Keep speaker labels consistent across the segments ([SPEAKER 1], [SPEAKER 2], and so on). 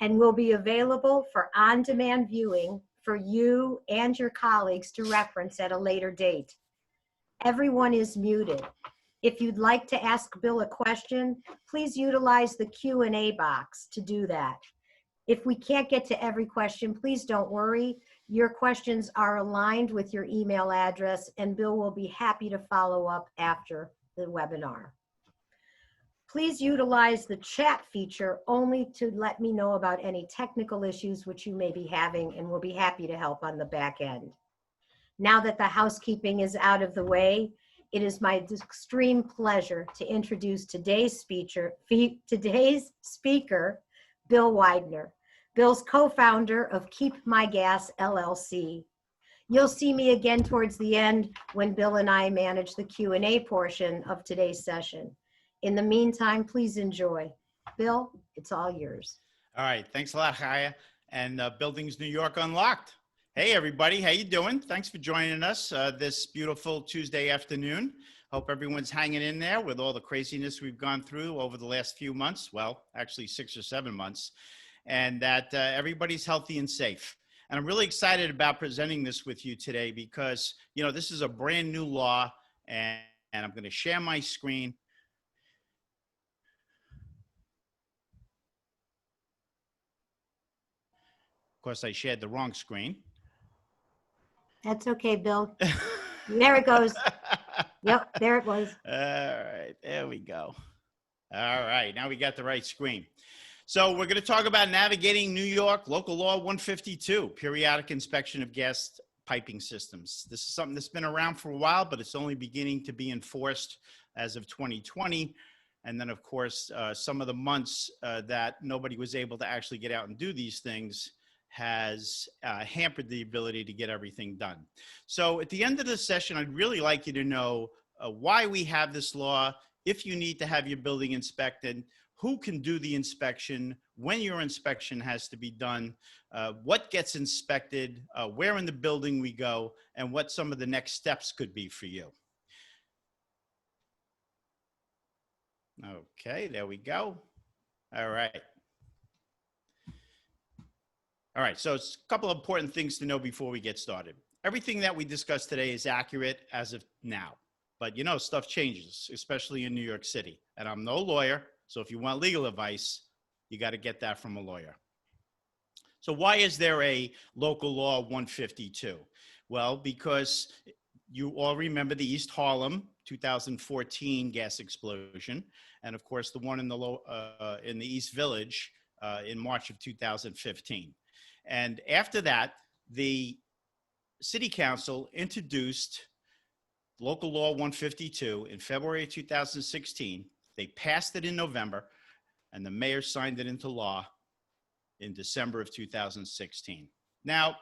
[SPEAKER 1] and will be available for on-demand viewing for you and your colleagues to reference at a later date. Everyone is muted. If you'd like to ask Bill a question, please utilize the Q&A box to do that. If we can't get to every question, please don't worry. Your questions are aligned with your email address, and Bill will be happy to follow up after the webinar. Please utilize the chat feature only to let me know about any technical issues which you may be having, and we'll be happy to help on the back end. Now that the housekeeping is out of the way, it is my extreme pleasure to introduce today's speaker, Bill Widener. Bill's co-founder of KeepMyGas, LLC. You'll see me again towards the end when Bill and I manage the Q&A portion of today's session. In the meantime, please enjoy. Bill, it's all yours.
[SPEAKER 2] All right, thanks a lot, Chaya, and Buildings New York Unlocked. Hey, everybody, how you doing? Thanks for joining us this beautiful Tuesday afternoon. Hope everyone's hanging in there with all the craziness we've gone through over the last few months. Well, actually 6 or 7 months, and that everybody's healthy and safe. And I'm really excited about presenting this with you today because, you know, this is a brand new law, and I'm going to share my screen. Of course, I shared the wrong screen.
[SPEAKER 1] That's okay, Bill. There it goes. Yep, there it was.
[SPEAKER 2] All right, there we go. All right, now we got the right screen. So we're going to talk about navigating New York Local Law 152, periodic inspection of gas piping systems. This is something that's been around for a while, but it's only beginning to be enforced as of 2020. And then, of course, some of the months that nobody was able to actually get out and do these things has hampered the ability to get everything done. So at the end of the session, I'd really like you to know why we have this law, if you need to have your building inspected, who can do the inspection, when your inspection has to be done, what gets inspected, where in the building we go, and what some of the next steps could be for you. Okay, there we go. All right. All right, so it's a couple of important things to know before we get started. Everything that we discussed today is accurate as of now, but you know, stuff changes, especially in New York City. And I'm no lawyer, so if you want legal advice, you got to get that from a lawyer. So why is there a local law 152? Well, because you all remember the East Harlem 2014 gas explosion, and of course the one in the East Village in March of 2015. And after that, the City Council introduced Local Law 152 in February 2016. They passed it in November, and the mayor signed it into law in December of 2016. Now,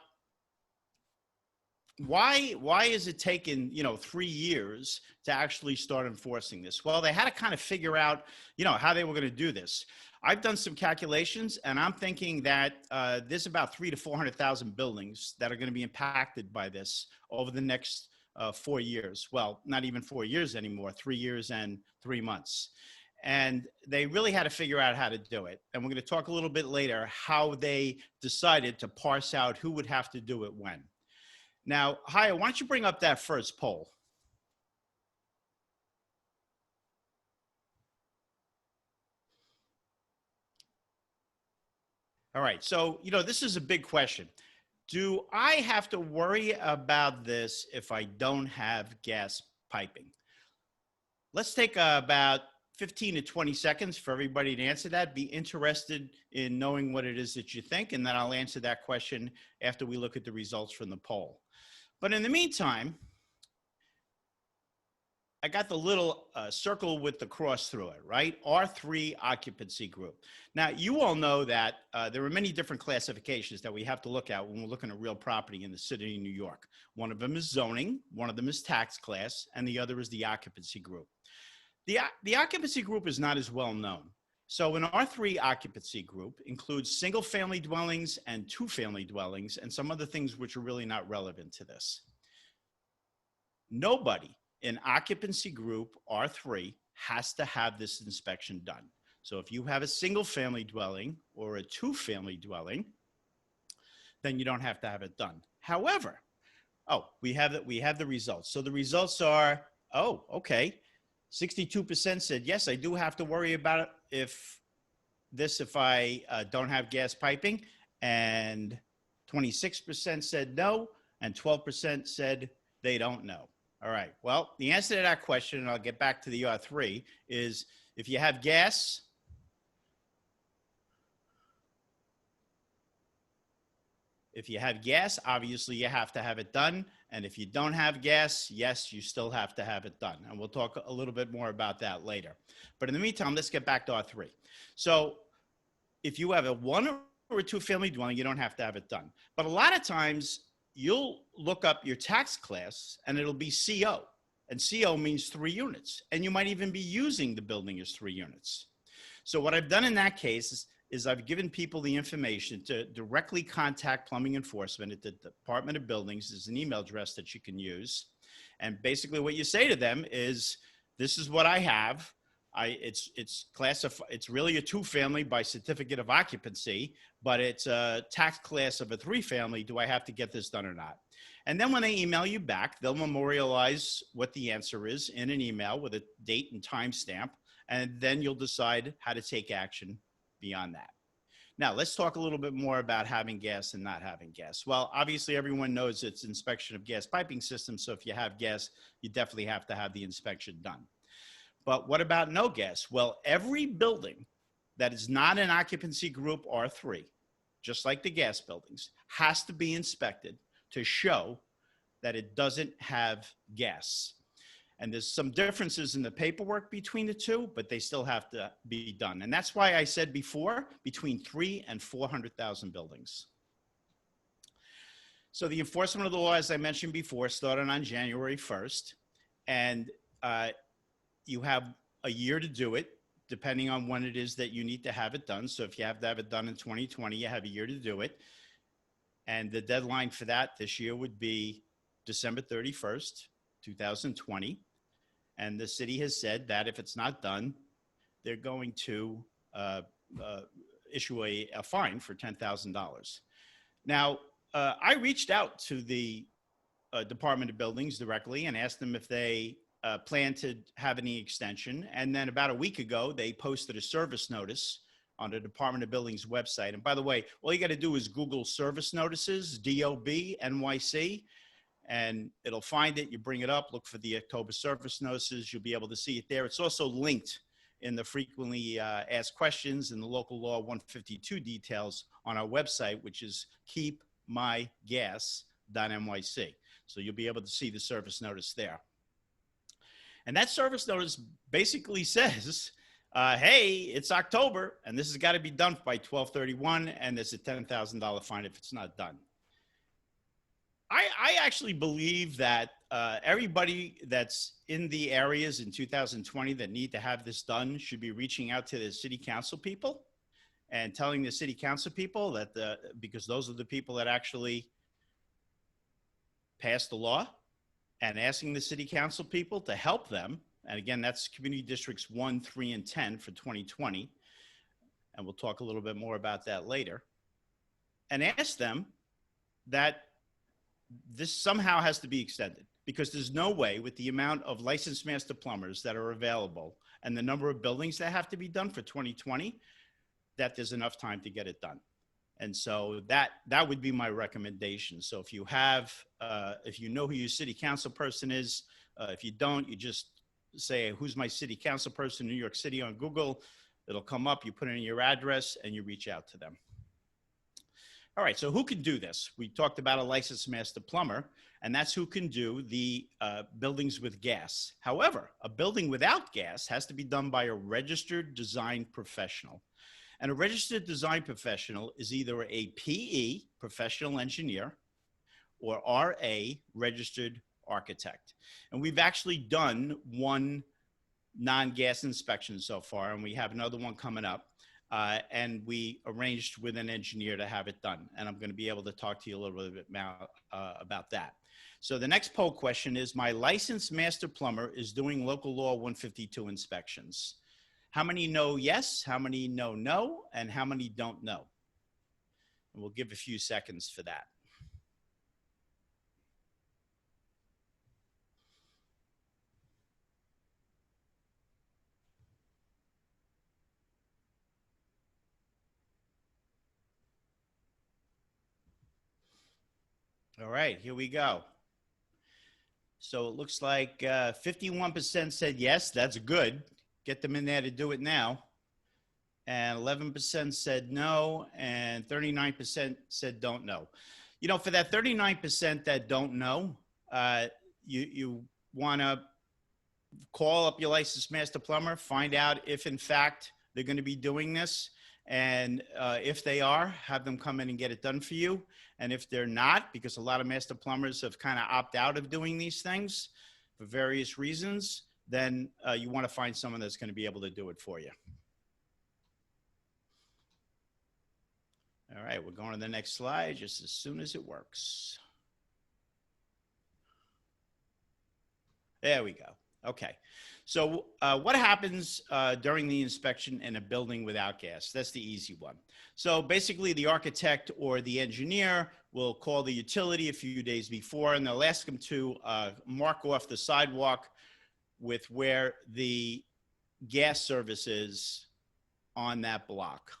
[SPEAKER 2] why is it taken, 3 years to actually start enforcing this? Well, they had to kind of figure out, how they were going to do this. I've done some calculations, and I'm thinking that there's about 300,000 to 400,000 buildings that are going to be impacted by this over the next 4 years. Well, not even 4 years anymore, 3 years and 3 months. And they really had to figure out how to do it. And we're going to talk a little bit later how they decided to parse out who would have to do it when. Now, Chaya, why don't you bring up that first poll? All right, so, this is a big question. Do I have to worry about this if I don't have gas piping? Let's take about 15 to 20 seconds for everybody to answer that. Be interested in knowing what it is that you think, and then I'll answer that question after we look at the results from the poll. But in the meantime, I got the little circle with the cross through it, right? R3 occupancy group. Now, you all know that there are many different classifications that we have to look at when we're looking at real property in the city of New York. One of them is zoning, one of them is tax class, and the other is the occupancy group. The occupancy group is not as well known. So an R3 occupancy group includes single-family dwellings and two-family dwellings and some other things which are really not relevant to this. Nobody in occupancy group R3 has to have this inspection done. So if you have a single family dwelling or a two-family dwelling, then you don't have to have it done. However, we have the results. So the results are, okay. 62% said, yes, I do have to worry about it if I don't have gas piping, and 26% said no, and 12% said they don't know. All right. Well, the answer to that question, and I'll get back to the R3, is if you have gas, obviously you have to have it done. And if you don't have gas, yes, you still have to have it done. And we'll talk a little bit more about that later. But in the meantime, let's get back to R3. So if you have a one or a two family dwelling, you don't have to have it done. But a lot of times you'll look up your tax class and it'll be CO. And CO means 3 units. And you might even be using the building as 3 units. So what I've done in that case is I've given people the information to directly contact plumbing enforcement at the Department of Buildings. There's an email address that you can use. And basically what you say to them is, this is what I have. It's really a 2-family by certificate of occupancy, but it's a tax class of a 3-family. Do I have to get this done or not? And then when they email you back, they'll memorialize what the answer is in an email with a date and time stamp. And then you'll decide how to take action beyond that. Now, let's talk a little bit more about having gas and not having gas. Well, obviously, everyone knows it's inspection of gas piping systems. So if you have gas, you definitely have to have the inspection done. But what about no gas? Well, every building that is not an occupancy group R3, just like the gas buildings, has to be inspected to show that it doesn't have gas. And there's some differences in the paperwork between the two, but they still have to be done. And that's why I said before, between 300,000 and 400,000 buildings. So the enforcement of the law, as I mentioned before, started on January 1st. And you have a year to do it, depending on when it is that you need to have it done. So if you have to have it done in 2020, you have a year to do it. And the deadline for that this year would be December 31st, 2020. And the city has said that if it's not done, they're going to issue a fine for $10,000. Now, I reached out to the Department of Buildings directly and asked them if they plan to have any extension. And then about a week ago, they posted a service notice on the Department of Buildings website. And by the way, all you got to do is Google service notices, DOB, NYC, and it'll find it. You bring it up, look for the October service notices. You'll be able to see it there. It's also linked in the frequently asked questions and the local law 152 details on our website, which is KeepMyGas.nyc. So you'll be able to see the service notice there. And that service notice basically says, hey, it's October, and this has got to be done by 12/31, and there's a $10,000 fine if it's not done. I actually believe that everybody that's in the areas in 2020 that need to have this done should be reaching out to the city council people and telling the city council people that because those are the people that actually pass the law, and asking the city council people to help them. And again, that's community districts 1, 3, and 10 for 2020. And we'll talk a little bit more about that later. And ask them that this somehow has to be extended, because there's no way, with the amount of licensed master plumbers that are available and the number of buildings that have to be done for 2020, that there's enough time to get it done. And so that would be my recommendation. So if you have, if you know who your city council person is, if you don't, you just say, who's my city council person in New York City on Google. It'll come up, you put in your address, and you reach out to them. All right, so who can do this? We talked about a licensed master plumber, and that's who can do the buildings with gas. However, a building without gas has to be done by a registered design professional. And a registered design professional is either a PE, professional engineer, or RA, registered architect. And we've actually done one non-gas inspection so far, and we have another one coming up. And we arranged with an engineer to have it done. And I'm going to be able to talk to you a little bit about that. So the next poll question is, my licensed master plumber is doing local law 152 inspections. How many know yes? How many know no? And how many don't know? And we'll give a few seconds for that. All right, here we go. So it looks like 51% said yes, that's good. Get them in there to do it now. And 11% said no, and 39% said don't know. You know, for that 39% that don't know, you want to call up your licensed master plumber, find out if in fact they're going to be doing this. And if they are, have them come in and get it done for you. And if they're not, because a lot of master plumbers have kind of opted out of doing these things for various reasons, then you want to find someone that's going to be able to do it for you. All right, we're going to the next slide just as soon as it works. There we go. Okay. So what happens during the inspection in a building without gas? That's the easy one. So basically the architect or the engineer will call the utility a few days before, and they'll ask them to mark off the sidewalk with where the gas service is on that block.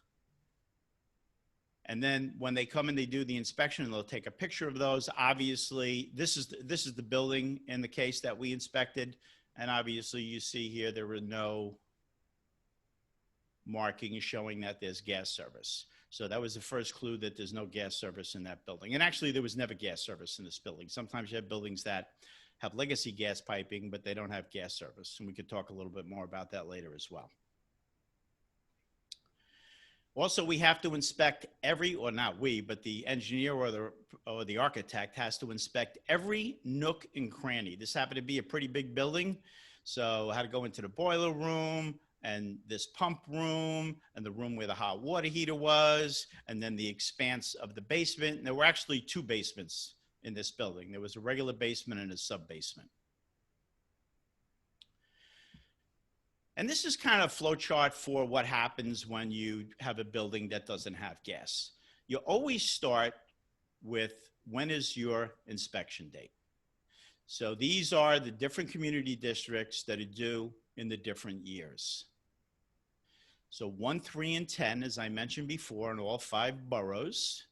[SPEAKER 2] And then when they come and they do the inspection, they'll take a picture of those. Obviously, this is the building in the case that we inspected. And obviously, you see here, there were no markings showing that there's gas service. So that was the first clue that there's no gas service in that building. And actually, there was never gas service in this building. Sometimes you have buildings that have legacy gas piping, but they don't have gas service. And we could talk a little bit more about that later as well. Also, we have to inspect every, or not we, but the engineer or the architect has to inspect every nook and cranny. This happened to be a pretty big building, so I had to go into the boiler room and this pump room and the room where the hot water heater was, and then the expanse of the basement. And there were actually two basements in this building. There was a regular basement and a sub basement. And this is kind of a flow chart for what happens when you have a building that doesn't have gas. You always start with when is your inspection date. So these are the different community districts that are due in the different years. So 1, 3, and 10, as I mentioned before, in all 5 boroughs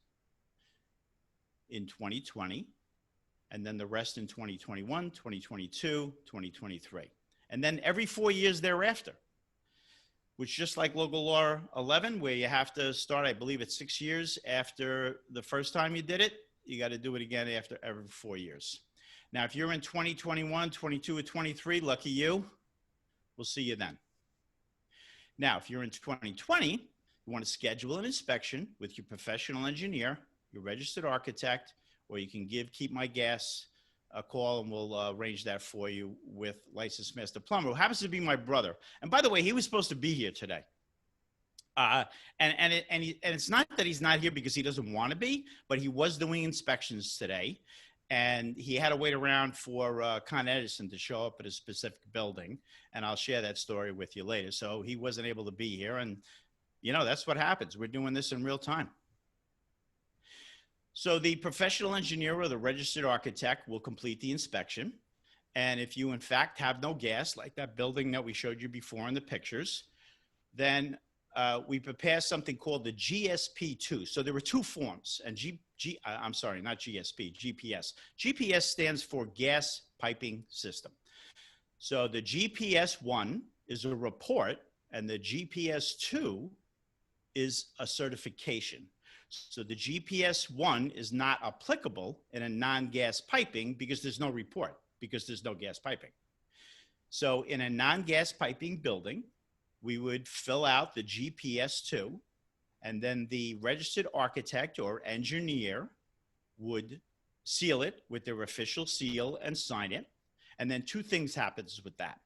[SPEAKER 2] in 2020, and then the rest in 2021, 2022, 2023. And then every 4 years thereafter, which just like local law 11, where you have to start, I believe it's 6 years after the first time you did it, you got to do it again after every 4 years. Now, if you're in 2021, 22, or 23, lucky you, we'll see you then. Now, if you're in 2020, you want to schedule an inspection with your professional engineer, your registered architect, or you can give KeepMyGas a call and we'll arrange that for you with licensed master plumber, who happens to be my brother. And by the way, he was supposed to be here today. And it's not that he's not here because he doesn't want to be, but he was doing inspections today. And he had to wait around for Con Edison to show up at a specific building. And I'll share that story with you later. So he wasn't able to be here. And, you know, that's what happens. We're doing this in real time. So the professional engineer or the registered architect will complete the inspection. And if you, in fact, have no gas, like that building that we showed you before in the pictures, then we prepare something called the GSP2. So there were 2 forms, and I'm sorry, not GSP, GPS. GPS stands for Gas Piping System. So the GPS1 is a report, and the GPS2 is a certification. So the GPS1 is not applicable in a non-gas piping because there's no report, because there's no gas piping. So in a non-gas piping building, we would fill out the GPS2, and then the registered architect or engineer would seal it with their official seal and sign it. And then 2 things happens with that.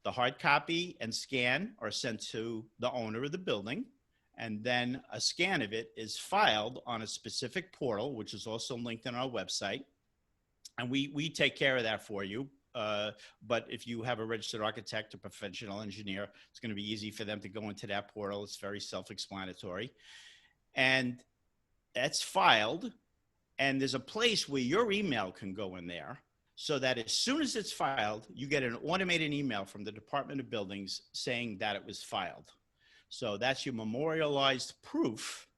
[SPEAKER 2] The hard copy and scan are sent to the owner of the building, and then a scan of it is filed on a specific portal, which is also linked on our website. And we take care of that for you But if you have a registered architect or professional engineer, it's going to be easy for them to go into that portal. It's very self-explanatory. And that's filed. And there's a place where your email can go in there so that as soon as it's filed, you get an automated email from the Department of Buildings saying that it was filed. So that's your memorialized proof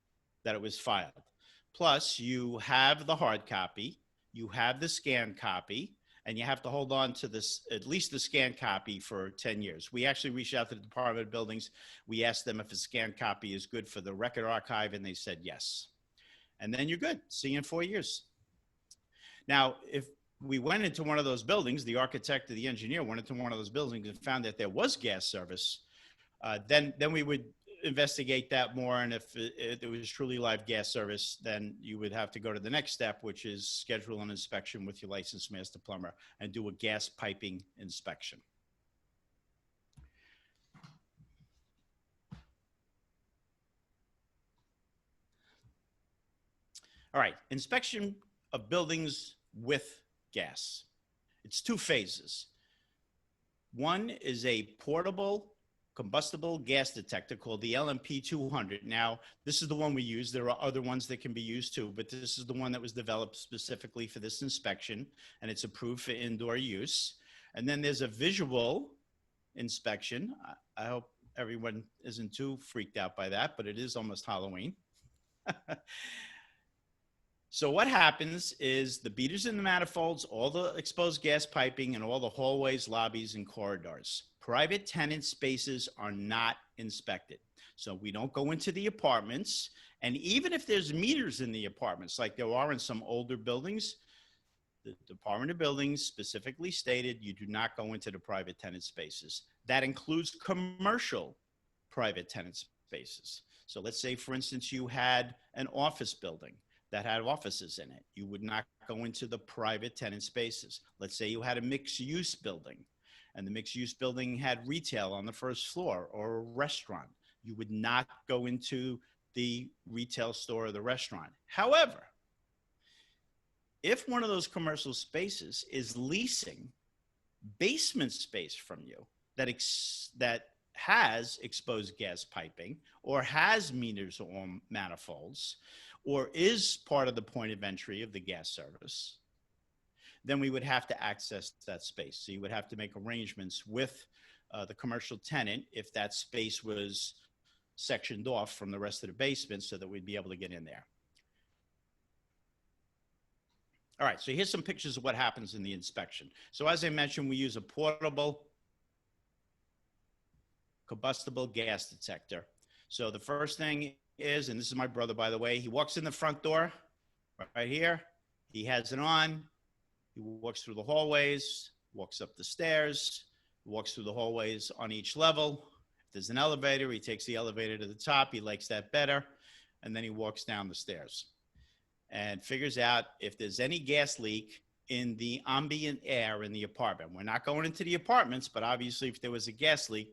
[SPEAKER 2] that it was filed. Plus, you have the hard copy, you have the scanned copy, and you have to hold on to this, at least the scanned copy, for 10 years. We actually reached out to the Department of Buildings. We asked them if a scanned copy is good for the record archive, and they said yes. And then you're good. See you in 4 years. Now, if we went into one of those buildings, the architect or the engineer went into one of those buildings and found that there was gas service, then we would investigate that more. And if it was truly live gas service, then you would have to go to the next step, which is schedule an inspection with your licensed master plumber and do a gas piping inspection. All right, inspection of buildings with gas. It's 2 phases. One is a portable combustible gas detector called the LMP 200. Now, this is the one we use. There are other ones that can be used too, but this is the one that was developed specifically for this inspection, and it's approved for indoor use. And then there's a visual inspection. I hope everyone isn't too freaked out by that, but it is almost Halloween. So what happens is the beaters and the manifolds, all the exposed gas piping, and all the hallways, lobbies, and corridors. Private tenant spaces are not inspected. So we don't go into the apartments. And even if there's meters in the apartments, like there are in some older buildings, the Department of Buildings specifically stated you do not go into the private tenant spaces. That includes commercial private tenant spaces. So let's say, for instance, you had an office building that had offices in it. You would not go into the private tenant spaces. Let's say you had a mixed-use building, and the mixed-use building had retail on the first floor or a restaurant. You would not go into the retail store or the restaurant. However, if one of those commercial spaces is leasing basement space from you that has exposed gas piping or has meters or manifolds, or is part of the point of entry of the gas service, then we would have to access that space. So you would have to make arrangements with the commercial tenant if that space was sectioned off from the rest of the basement so that we'd be able to get in there. All right, so here's some pictures of what happens in the inspection. So as I mentioned, we use a portable combustible gas detector. So the first thing is, and this is my brother, by the way, he walks in the front door right here. He has it on. He walks through the hallways, walks up the stairs, walks through the hallways on each level. If there's an elevator, he takes the elevator to the top. He likes that better. And then he walks down the stairs and figures out if there's any gas leak in the ambient air in the apartment. We're not going into the apartments, but obviously if there was a gas leak,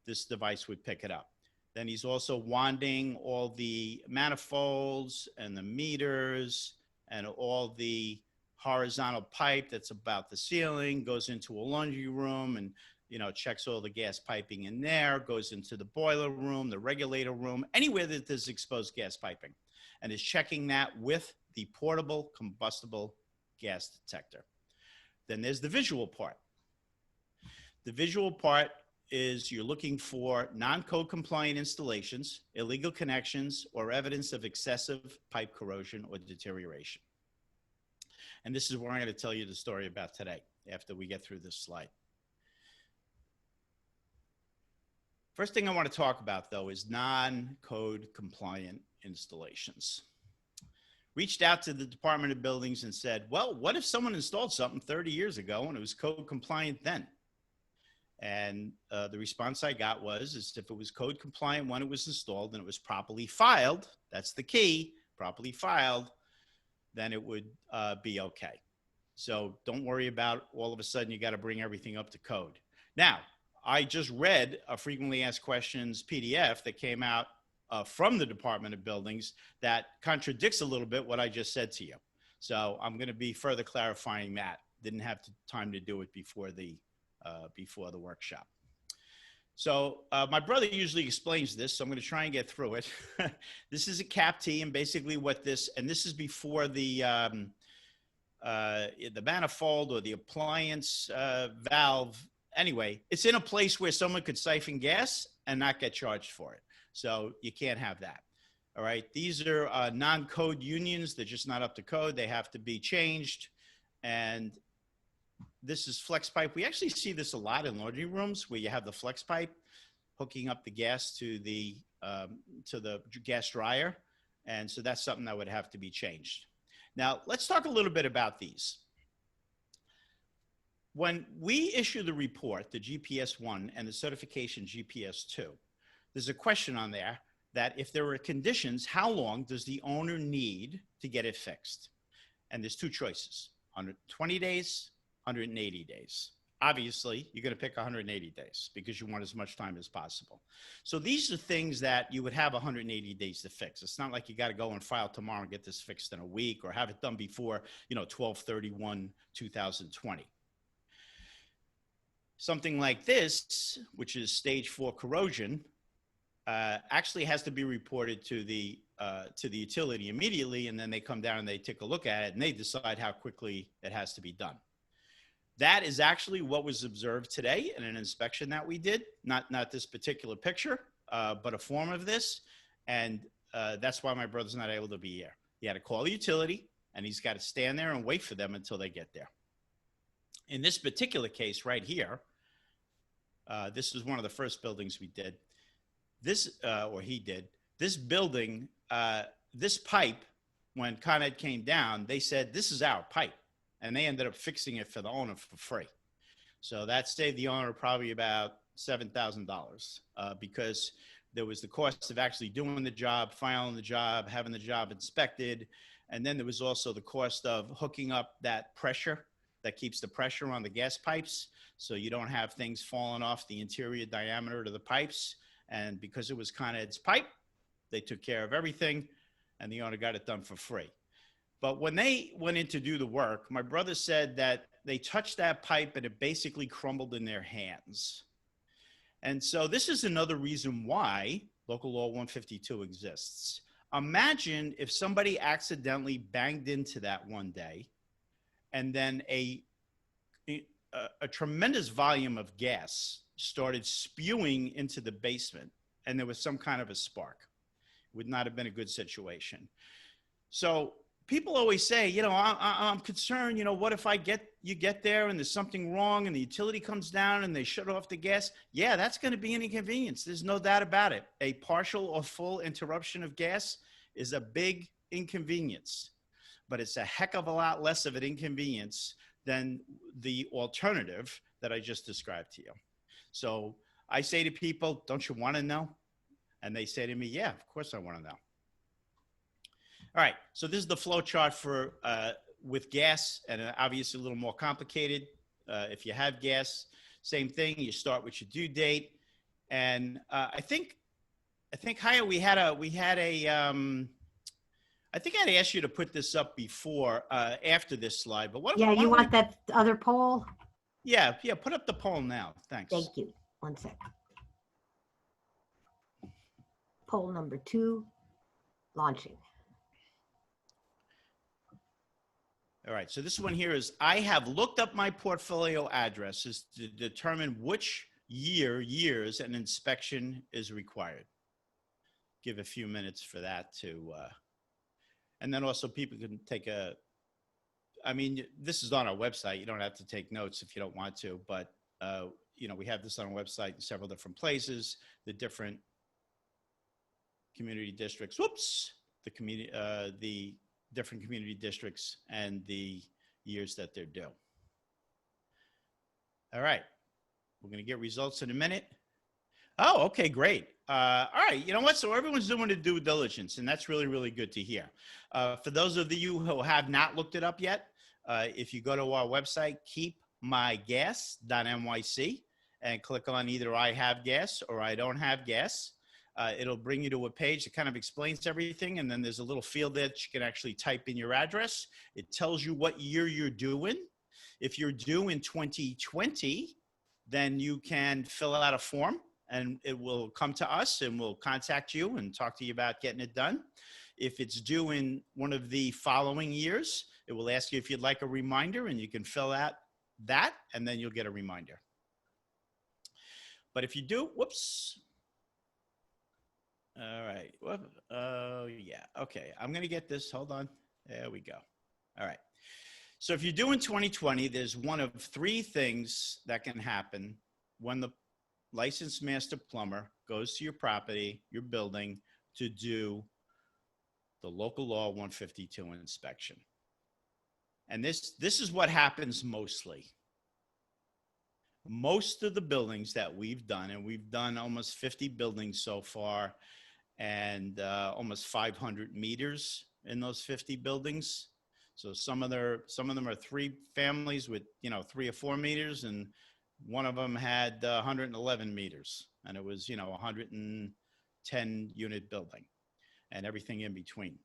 [SPEAKER 2] this device would pick it up. Then he's also wanding all the manifolds and the meters and all the horizontal pipe that's about the ceiling, goes into a laundry room and, you know, checks all the gas piping in there, goes into the boiler room, the regulator room, anywhere that there's exposed gas piping, and is checking that with the portable combustible gas detector. Then there's the visual part. The visual part is you're looking for non-code compliant installations, illegal connections, or evidence of excessive pipe corrosion or deterioration. And this is where I'm going to tell you the story about today after we get through this slide. First thing I want to talk about, though, is non-code compliant installations. Reached out to the Department of Buildings and said, well, what if someone installed something 30 years ago and it was code compliant then? And the response I got was, if it was code compliant when it was installed and it was properly filed, that's the key, properly filed, then it would be okay. So don't worry about all of a sudden you got to bring everything up to code. Now, I just read a frequently asked questions PDF that came out from the Department of Buildings that contradicts a little bit what I just said to you. So I'm going to be further clarifying that didn't have time to do it before the workshop. So my brother usually explains this, so I'm going to try and get through it. This is a cap T, and basically what this, and this is before the manifold or the appliance valve. Anyway, it's in a place where someone could siphon gas and not get charged for it. So you can't have that. All right. These are non-code unions. They're just not up to code. They have to be changed. And this is flex pipe. We actually see this a lot in laundry rooms where you have the flex pipe hooking up the gas to the gas dryer. And so that's something that would have to be changed. Now, let's talk a little bit about these. When we issue the report, the GPS 1 and the certification GPS 2, there's a question on there that if there are conditions, how long does the owner need to get it fixed? And there's two choices, 120 days, 180 days. Obviously, you're going to pick 180 days because you want as much time as possible. So these are things that you would have 180 days to fix. It's not like you got to go and file tomorrow and get this fixed in a week or have it done before, 12/31/2020. Something like this, which is stage 4 corrosion, actually has to be reported to the utility immediately, and then they come down and they take a look at it and they decide how quickly it has to be done. That is actually what was observed today in an inspection that we did, not this particular picture, but a form of this. And that's why my brother's not able to be here. He had to call the utility, and he's got to stand there and wait for them until they get there. In this particular case right here, this was one of the first buildings we did. He did. This building, this pipe, when Con Ed came down, they said, this is our pipe. And they ended up fixing it for the owner for free. So that saved the owner probably about $7,000 because there was the cost of actually doing the job, filing the job, having the job inspected. And then there was also the cost of hooking up that pressure that keeps the pressure on the gas pipes. So you don't have things falling off the interior diameter of the pipes. And because it was Con Ed's pipe, they took care of everything and the owner got it done for free. But when they went in to do the work, my brother said that they touched that pipe and it basically crumbled in their hands. And so this is another reason why Local Law 152 exists. Imagine if somebody accidentally banged into that one day and then a tremendous volume of gas started spewing into the basement and there was some kind of a spark. It would not have been a good situation. So people always say, I'm concerned, what if you get there and there's something wrong and the utility comes down and they shut off the gas? Yeah, that's going to be an inconvenience. There's no doubt about it. A partial or full interruption of gas is a big inconvenience, but it's a heck of a lot less of an inconvenience than the alternative that I just described to you. So I say to people, don't you want to know? And they say to me, yeah, of course I want to know. All right, so this is the flow chart for with gas, and obviously a little more complicated. If you have gas, same thing. You start with your due date, and I think Haya, I think I'd asked you to put this up before after this slide, but what?
[SPEAKER 1] Yeah, you want that other poll?
[SPEAKER 2] Yeah, put up the poll now. Thanks.
[SPEAKER 1] Thank you. 1 second. Poll number 2, launching.
[SPEAKER 2] All right, so this one here is, I have looked up my portfolio addresses to determine which years an inspection is required. Give a few minutes for that to, and then also people can take this is on our website. You don't have to take notes if you don't want to, but we have this on our website in several different places, the different community districts, the different community districts and the years that they're due. All right, we're going to get results in a minute. Oh, okay, great. All right, you know what? So everyone's doing the due diligence, and that's really, really good to hear. For those of you who have not looked it up yet, if you go to our website, KeepMyGas.NYC, and click on either I have gas or I don't have gas, it'll bring you to a page that kind of explains everything. And then there's a little field there that you can actually type in your address. It tells you what year you're doing. If you're due in 2020, then you can fill out a form and it will come to us and we'll contact you and talk to you about getting it done. If it's due in one of the following years, it will ask you if you'd like a reminder, and you can fill out that and then you'll get a reminder. But if you do, whoops. All right. Oh, yeah. Okay. I'm going to get this. Hold on. There we go. All right. So if you're doing 2020, there's one of three things that can happen when the licensed master plumber goes to your property, your building, to do the local law 152 inspection. And this is what happens mostly. Most of the buildings that we've done, and we've done almost 50 buildings so far, and almost 500 meters in those 50 buildings. So some of them are three families with, 3 or 4 meters, and one of them had 111 meters, and it was, 110 unit building and everything in between.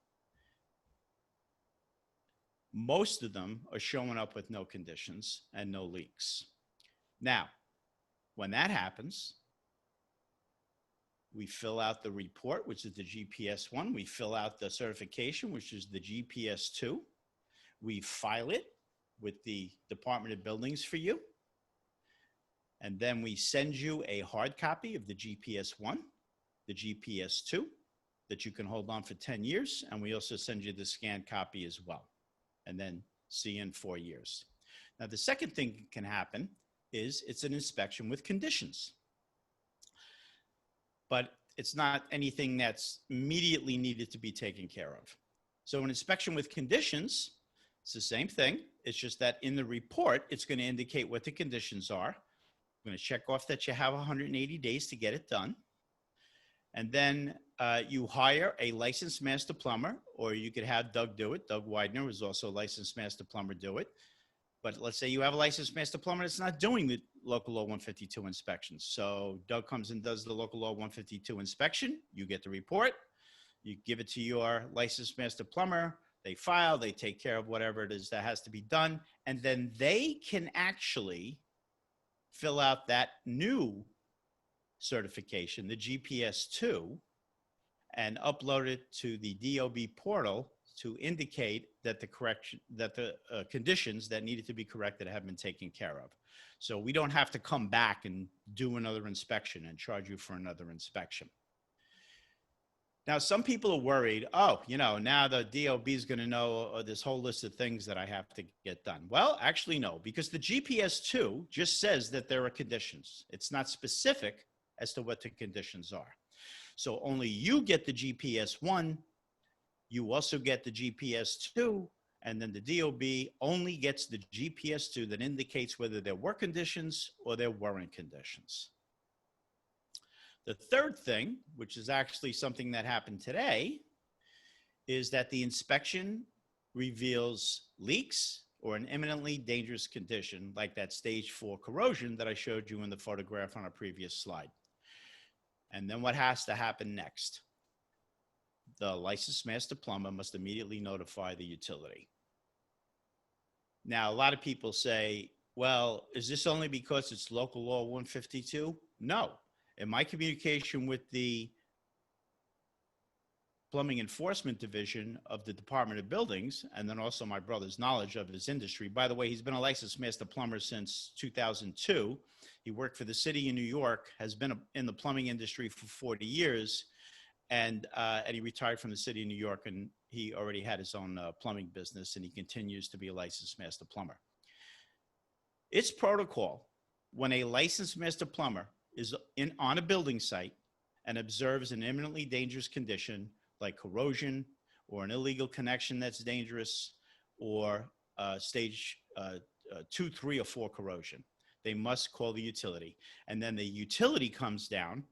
[SPEAKER 2] Most of them are showing up with no conditions and no leaks. Now, when that happens, we fill out the report, which is the GPS 1. We fill out the certification, which is the GPS 2. We file it with the Department of Buildings for you. And then we send you a hard copy of the GPS 1, the GPS 2, that you can hold on for 10 years. And we also send you the scanned copy as well. And then see you in 4 years. Now, the second thing that can happen is it's an inspection with conditions. But it's not anything that's immediately needed to be taken care of. So an inspection with conditions, it's the same thing. It's just that in the report, it's going to indicate what the conditions are. I'm going to check off that you have 180 days to get it done. And then you hire a licensed master plumber, or you could have Doug do it. Doug Widener is also a licensed master plumber, do it. But let's say you have a licensed master plumber that's not doing the local law 152 inspections. So Doug comes and does the local law 152 inspection. You get the report. You give it to your licensed master plumber. They file. They take care of whatever it is that has to be done. And then they can actually fill out that new certification, the GPS 2, and upload it to the DOB portal to indicate that the conditions that needed to be corrected have been taken care of. So we don't have to come back and do another inspection and charge you for another inspection. Now, some people are worried, now the DOB is going to know this whole list of things that I have to get done. Well, actually, no, because the GPS 2 just says that there are conditions. It's not specific as to what the conditions are. So only you get the GPS 1. You also get the GPS 2, and then the DOB only gets the GPS 2 that indicates whether there were conditions or there weren't conditions. The third thing, which is actually something that happened today, is that the inspection reveals leaks or an imminently dangerous condition like that stage 4 corrosion that I showed you in the photograph on a previous slide. And then what has to happen next? The licensed master plumber must immediately notify the utility. Now, a lot of people say, well, is this only because it's local law 152? No. In my communication with the Plumbing Enforcement Division of the Department of Buildings, and then also my brother's knowledge of his industry. By the way, he's been a licensed master plumber since 2002. He worked for the city of New York, has been in the plumbing industry for 40 years, and he retired from the city of New York, and he already had his own plumbing business, and he continues to be a licensed master plumber. It's protocol when a licensed master plumber is on a building site and observes an imminently dangerous condition like corrosion or an illegal connection that's dangerous or stage 2, 3, or 4 corrosion. They must call the utility. And then the utility comes down,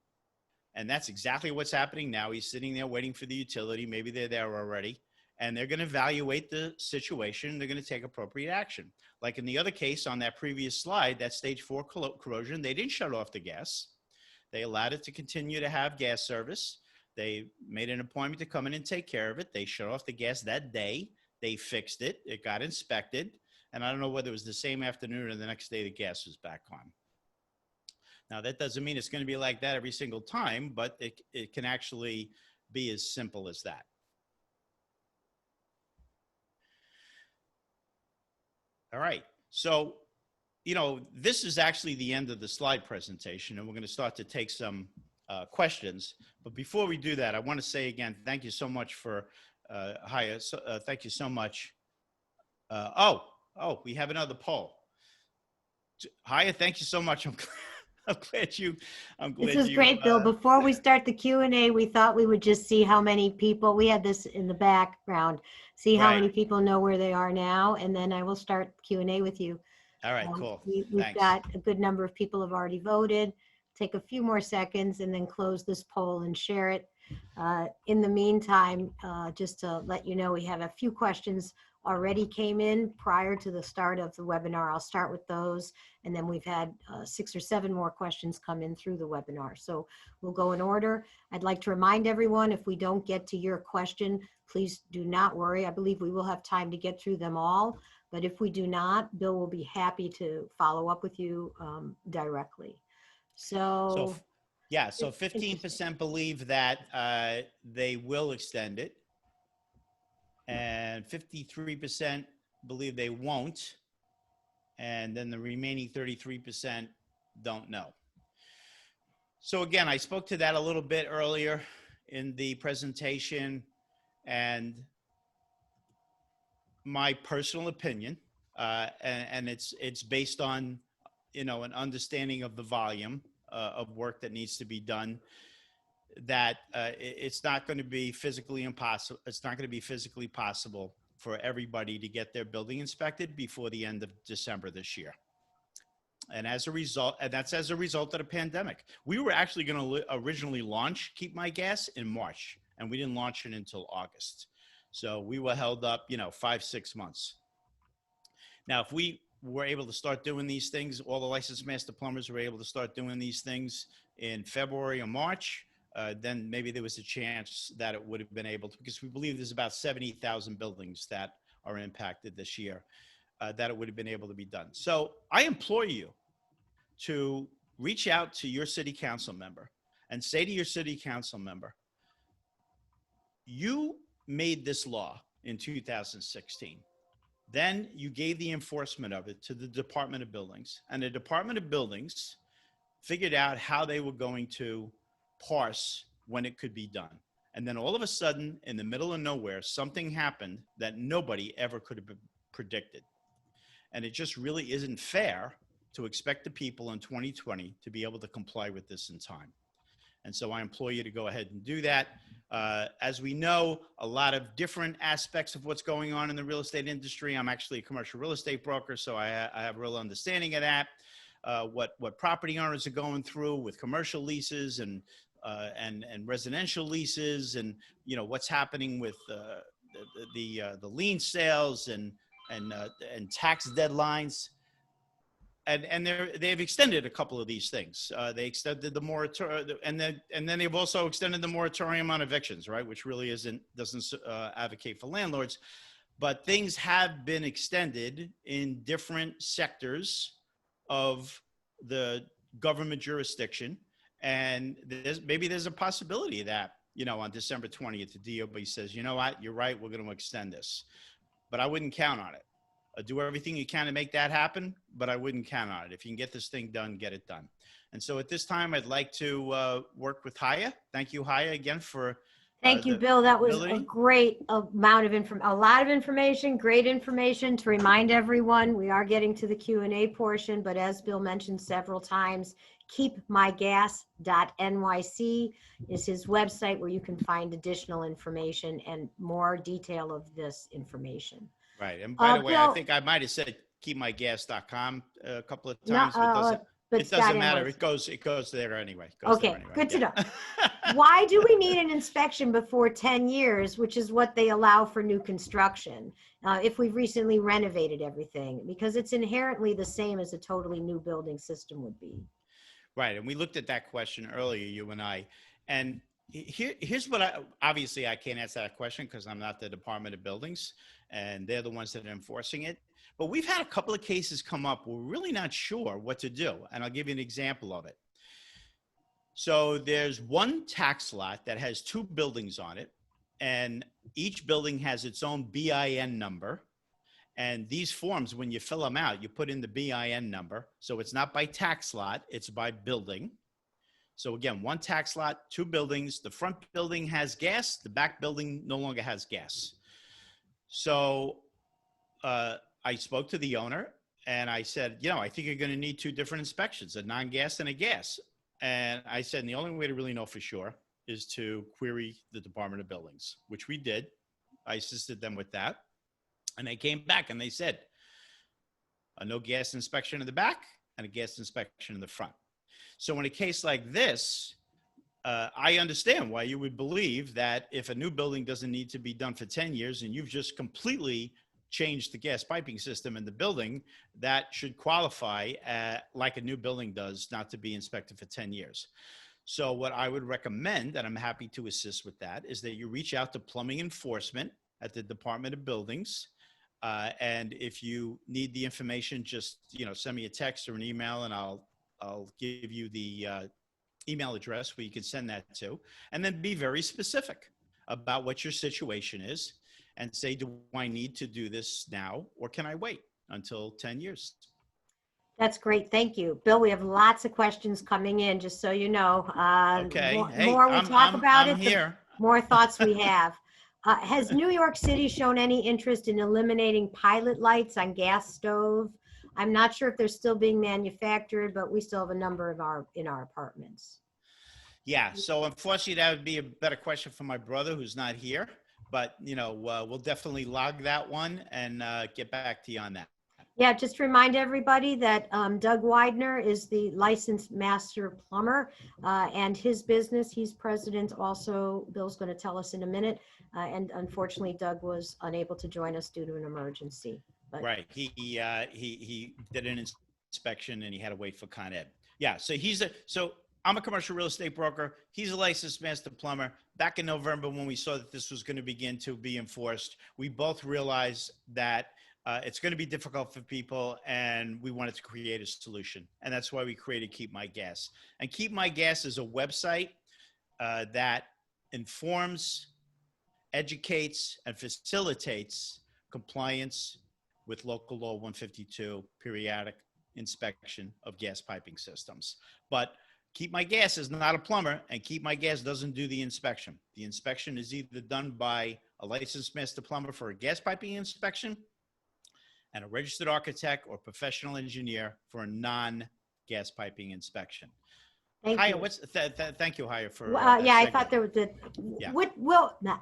[SPEAKER 2] and that's exactly what's happening now. He's sitting there waiting for the utility. Maybe they're there already. And they're going to evaluate the situation. They're going to take appropriate action. Like in the other case on that previous slide, that stage 4 corrosion, they didn't shut off the gas. They allowed it to continue to have gas service. They made an appointment to come in and take care of it. They shut off the gas that day. They fixed it. It got inspected. And I don't know whether it was the same afternoon or the next day the gas was back on. Now, that doesn't mean it's going to be like that every single time, but it can actually be as simple as that. All right. So, this is actually the end of the slide presentation, and we're going to start to take some questions. But before we do that, I want to say again, thank you so much for Haya. Thank you so much. We have another poll. Haya, thank you so much. I'm glad you.
[SPEAKER 1] This is great, Bill. Before we start the Q&A, we thought we would just see how many people, we had this in the background, see how many people know where they are now, and then I will start Q&A with you.
[SPEAKER 2] All right, cool.
[SPEAKER 1] We've got a good number of people have already voted. Take a few more seconds and then close this poll and share it. In the meantime, just to let you know, we have a few questions already came in prior to the start of the webinar. I'll start with those, and then we've had 6 or 7 more questions come in through the webinar. So we'll go in order. I'd like to remind everyone, if we don't get to your question, please do not worry. I believe we will have time to get through them all, but if we do not, Bill will be happy to follow up with you directly. So
[SPEAKER 2] 15% believe that they will extend it, and 53% believe they won't, and then the remaining 33% don't know. So again, I spoke to that a little bit earlier in the presentation, and my personal opinion, and it's based on an understanding of the volume of work that needs to be done, that it's not going to be physically impossible. It's not going to be physically possible for everybody to get their building inspected before the end of December this year. And as a result, and that's as a result of the pandemic. We were actually going to originally launch KeepMyGas in March, and we didn't launch it until August. So we were held up, 5-6 months. Now, if we were able to start doing these things, all the licensed master plumbers were able to start doing these things in February or March, then maybe there was a chance that it would have been able to, because we believe there's about 70,000 buildings that are impacted this year, that it would have been able to be done. So I implore you to reach out to your city council member and say to your city council member, you made this law in 2016. Then you gave the enforcement of it to the Department of Buildings, and the Department of Buildings figured out how they were going to parse when it could be done. And then all of a sudden, in the middle of nowhere, something happened that nobody ever could have predicted. And it just really isn't fair to expect the people in 2020 to be able to comply with this in time. And so I implore you to go ahead and do that. As we know, a lot of different aspects of what's going on in the real estate industry. I'm actually a commercial real estate broker, so I have a real understanding of that. What property owners are going through with commercial leases and residential leases, and what's happening with the lien sales and tax deadlines. And they've extended a couple of these things. They extended the moratorium, and then they've also extended the moratorium on evictions, right? Which really doesn't advocate for landlords, but things have been extended in different sectors of the government jurisdiction, and maybe there's a possibility that on December 20th, the DOB says, you know what, you're right, we're going to extend this, but I wouldn't count on it. Do everything you can to make that happen, but I wouldn't count on it. If you can get this thing done, get it done. And so at this time, I'd like to work with Haya. Thank you, Haya, again for.
[SPEAKER 1] Thank you, Bill. That was a great amount of a lot of information, great information to remind everyone. We are getting to the Q&A portion, but as Bill mentioned several times, KeepMyGas.NYC is his website where you can find additional information and more detail of this information.
[SPEAKER 2] Right. And by the way, Bill, I think I might have said KeepMyGas.com a couple of times, but it doesn't matter. It goes there anyway.
[SPEAKER 1] Good to know. Why do we need an inspection before 10 years, which is what they allow for new construction, if we've recently renovated everything? Because it's inherently the same as a totally new building system would be.
[SPEAKER 2] Right. And we looked at that question earlier, you and I. And Here's what obviously I can't answer that question because I'm not the Department of Buildings and they're the ones that are enforcing it. But we've had a couple of cases come up. We're really not sure what to do. And I'll give you an example of it. So there's one tax lot that has two buildings on it, and each building has its own BIN number. And these forms, when you fill them out, you put in the BIN number. So it's not by tax lot, it's by building. So again, one tax lot, two buildings. The front building has gas. The back building no longer has gas. So I spoke to the owner and I said, I think you're going to need two different inspections, a non-gas and a gas. And I said, and the only way to really know for sure is to query the Department of Buildings, which we did. I assisted them with that. And they came back and they said, a no gas inspection in the back and a gas inspection in the front. So in a case like this, I understand why you would believe that if a new building doesn't need to be done for 10 years and you've just completely changed the gas piping system in the building, that should qualify like a new building does, not to be inspected for 10 years. So what I would recommend, and I'm happy to assist with that, is that you reach out to plumbing enforcement at the Department of Buildings. And if you need the information, just send me a text or an email and I'll give you the email address where you can send that to, and then be very specific about what your situation is and say, do I need to do this now or can I wait until 10 years?
[SPEAKER 1] That's great. Thank you. Bill, we have lots of questions coming in, just so you know.
[SPEAKER 2] Okay.
[SPEAKER 1] More we talk about it,
[SPEAKER 2] here.
[SPEAKER 1] the more thoughts we have. Has New York City shown any interest in eliminating pilot lights on gas stove? I'm not sure if they're still being manufactured, but we still have a number of in our apartments.
[SPEAKER 2] Yeah. So unfortunately, that would be a better question for my brother who's not here. But, we'll definitely log that one and get back to you on that.
[SPEAKER 1] Yeah, just remind everybody that Doug Widener is the licensed master plumber and his business. He's president also. Bill's going to tell us in a minute. And unfortunately, Doug was unable to join us due to an emergency. But
[SPEAKER 2] right. He did an inspection and he had to wait for Con Ed. Yeah. So I'm a commercial real estate broker. He's a licensed master plumber. Back in November, when we saw that this was going to begin to be enforced, we both realized that it's going to be difficult for people and we wanted to create a solution. And that's why we created KeepMyGas. And KeepMyGas is a website that informs, educates, and facilitates compliance with local law 152, periodic inspection of gas piping systems. But KeepMyGas is not a plumber, and KeepMyGas doesn't do the inspection. The inspection is either done by a licensed master plumber for a gas piping inspection and a registered architect or professional engineer for a non-gas piping inspection.
[SPEAKER 1] thank
[SPEAKER 2] Haya,
[SPEAKER 1] you.
[SPEAKER 2] thank you, Haya, for
[SPEAKER 1] yeah, I
[SPEAKER 2] segue.
[SPEAKER 1] thought there was
[SPEAKER 2] Yeah.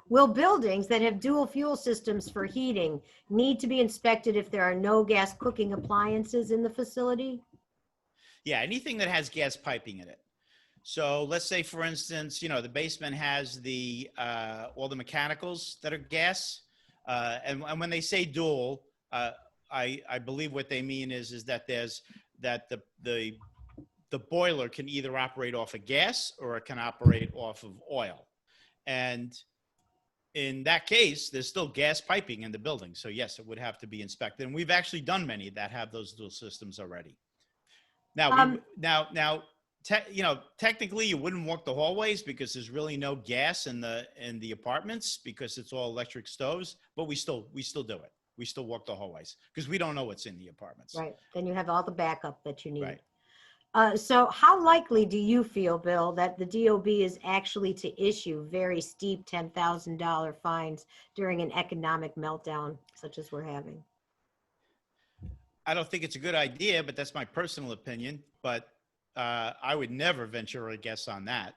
[SPEAKER 1] Will buildings that have dual fuel systems for heating need to be inspected if there are no gas cooking appliances in the facility?
[SPEAKER 2] Yeah, anything that has gas piping in it. So let's say, for instance, the basement has all the mechanicals that are gas. And when they say dual, I believe what they mean is that the boiler can either operate off of gas or it can operate off of oil. And in that case, there's still gas piping in the building. So yes, it would have to be inspected. And we've actually done many that have those dual systems already. Now, technically you wouldn't walk the hallways because there's really no gas in the apartments because it's all electric stoves, but we still do it. We still walk the hallways because we don't know what's in the apartments.
[SPEAKER 1] Right. Then you have all the backup that you need.
[SPEAKER 2] Right.
[SPEAKER 1] So how likely do you feel, Bill, that the DOB is actually to issue very steep $10,000 fines during an economic meltdown such as we're having?
[SPEAKER 2] I don't think it's a good idea, but that's my personal opinion. But I would never venture a guess on that.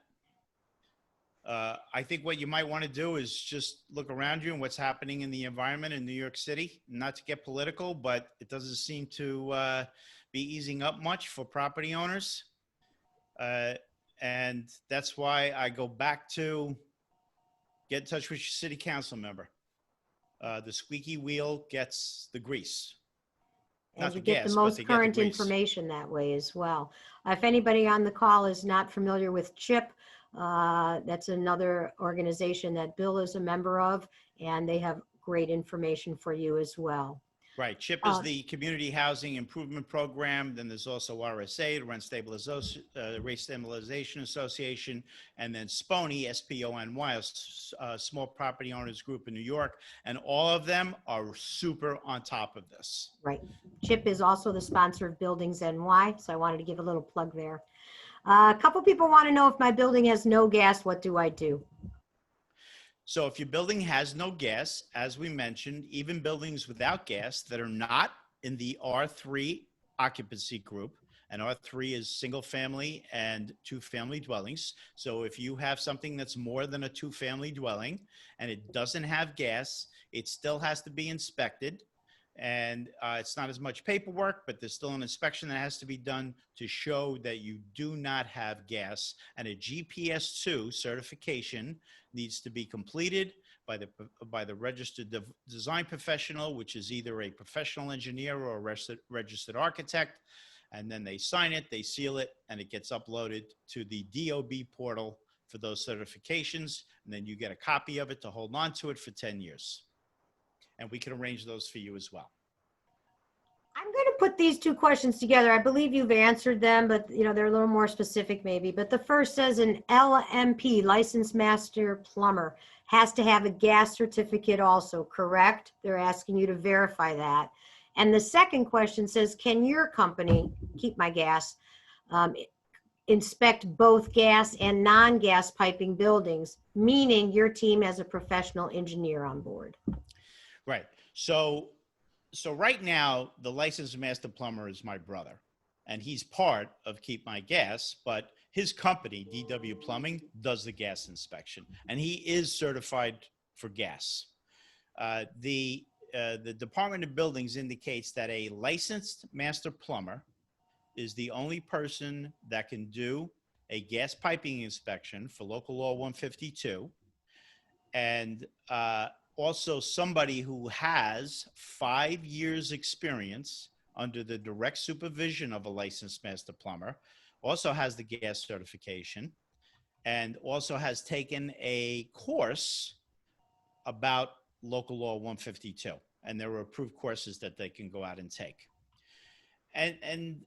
[SPEAKER 2] I think what you might want to do is just look around you and what's happening in the environment in New York City. Not to get political, but it doesn't seem to be easing up much for property owners. And that's why I go back to get in touch with your city council member. The squeaky wheel gets the grease.
[SPEAKER 1] And you get the most current information that way as well. If anybody on the call is not familiar with CHIP, That's another organization that Bill is a member of, and they have great information for you as well.
[SPEAKER 2] Right. CHIP is the Community Housing Improvement Program. Then there's also RSA, the Rate Stabilization Association, and then SPONY, SPONY, a small property owners group in New York. And all of them are super on top of this.
[SPEAKER 1] Right. CHIP is also the sponsor of Buildings NY, so I wanted to give a little plug there. A couple people want to know, if my building has no gas, what do I do?
[SPEAKER 2] So if your building has no gas, as we mentioned, even buildings without gas that are not in the R3 occupancy group, and R3 is single family and two family dwellings. So if you have something that's more than a two family dwelling and it doesn't have gas, it still has to be inspected. And it's not as much paperwork, but there's still an inspection that has to be done to show that you do not have gas. And a GPS2 certification needs to be completed by the registered design professional, which is either a professional engineer or a registered architect. And then they sign it, they seal it, and it gets uploaded to the DOB portal for those certifications. And then you get a copy of it to hold on to it for 10 years. And we can arrange those for you as well.
[SPEAKER 1] I'm going to put these two questions together. I believe you've answered them, but they're a little more specific maybe. But the first says an LMP, licensed master plumber, has to have a gas certificate also, correct? They're asking you to verify that. And the second question says, can your company, KeepMyGas, inspect both gas and non-gas piping buildings, meaning your team has a professional engineer on board?
[SPEAKER 2] Right. So right now, the licensed master plumber is my brother, and he's part of KeepMyGas, but his company, DW Plumbing, does the gas inspection, and he is certified for gas. The Department of Buildings indicates that a licensed master plumber is the only person that can do a gas piping inspection for Local Law 152, and also somebody who has 5 years experience under the direct supervision of a licensed master plumber, also has the gas certification, and also has taken a course about Local Law 152. And there are approved courses that they can go out and take. And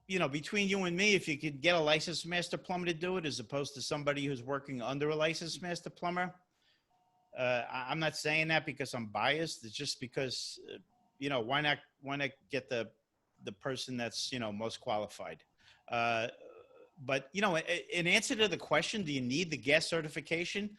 [SPEAKER 2] between you and me, if you could get a licensed master plumber to do it as opposed to somebody who's working under a licensed master plumber, I'm not saying that because I'm biased. It's just because, why not get the person that's, most qualified. But, in answer to the question, do you need the gas certification?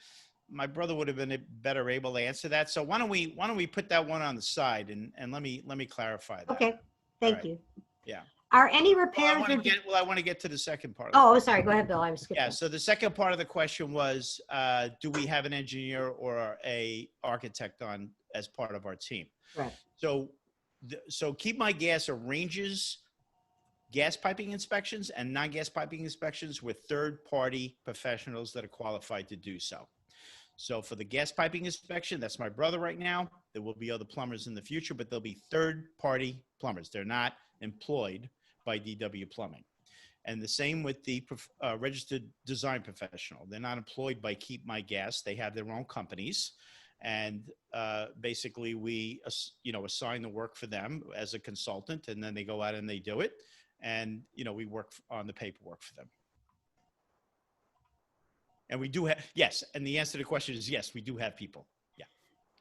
[SPEAKER 2] My brother would have been better able to answer that. So why don't we put that one on the side and let me clarify that.
[SPEAKER 1] Okay. Thank
[SPEAKER 2] right.
[SPEAKER 1] you.
[SPEAKER 2] Yeah.
[SPEAKER 1] Are any repairs?
[SPEAKER 2] I want to get to the second part.
[SPEAKER 1] Oh, sorry. Go ahead, Bill. I'm skipping.
[SPEAKER 2] Yeah. So the second part of the question was, do we have an engineer or a architect on as part of our team?
[SPEAKER 1] Right.
[SPEAKER 2] So KeepMyGas arranges gas piping inspections and non-gas piping inspections with third-party professionals that are qualified to do so. So for the gas piping inspection, that's my brother right now. There will be other plumbers in the future, but there'll be third-party plumbers. They're not employed by DW Plumbing. And the same with the registered design professional. They're not employed by KeepMyGas. They have their own companies. And basically we, assign the work for them as a consultant, and then they go out and they do it. And, we work on the paperwork for them. And we do have, yes. And the answer to the question is yes, we do have people. Yeah.